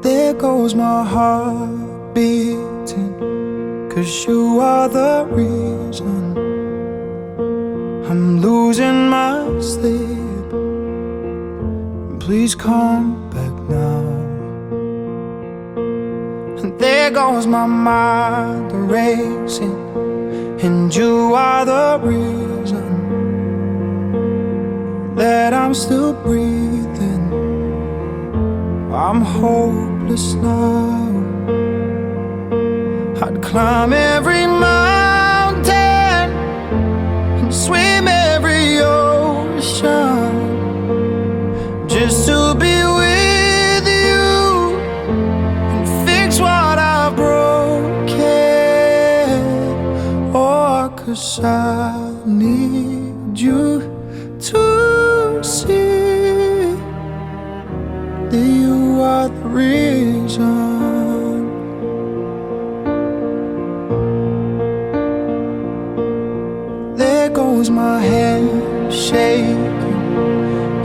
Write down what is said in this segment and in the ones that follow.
There goes my heart beating, 'cause you are the reason I'm losing my sleep. Please come back now. And there goes my mind racing, and you are the reason that I'm still breathing. I'm hopeless now. I'd climb every mountain and swim every ocean just to be with you and fix what I've broken. Oh, 'cause I need you to see that you are the reason. There goes my hand shaking,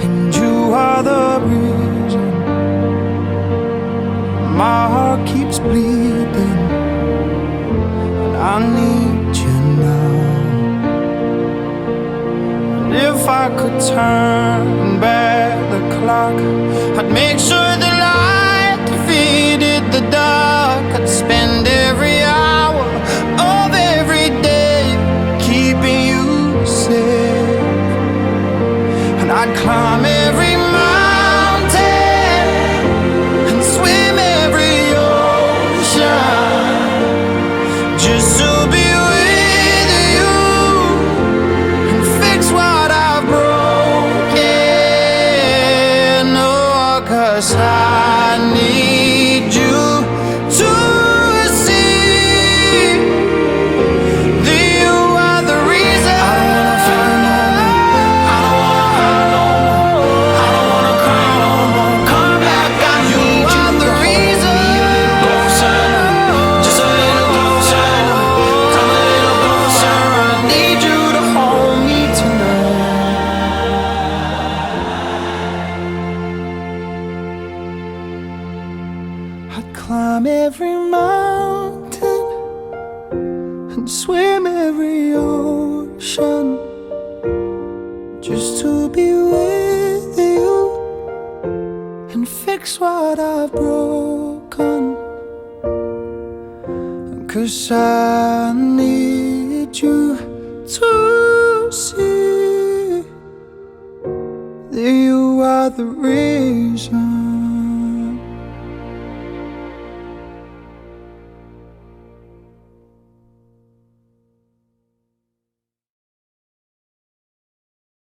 and you are the reason my heart keeps bleeding, and I need you now. And if I could turn back the clock, I'd make sure the light defeated the dark. I'd spend every hour of every day keeping you safe, and I'd climb every mountain and swim every ocean just to be with you and fix what I've broken. Oh, 'cause I need you to see that you are the reason. I don't wanna feel no more. I don't wanna cry no more. Come back, I need you are the reason. Closer, just a little closer. Come a little closer. I need you to hold me tonight. I'd climb every mountain and swim every ocean just to be with you and fix what I've broken. 'Cause I need you to see that you are the reason.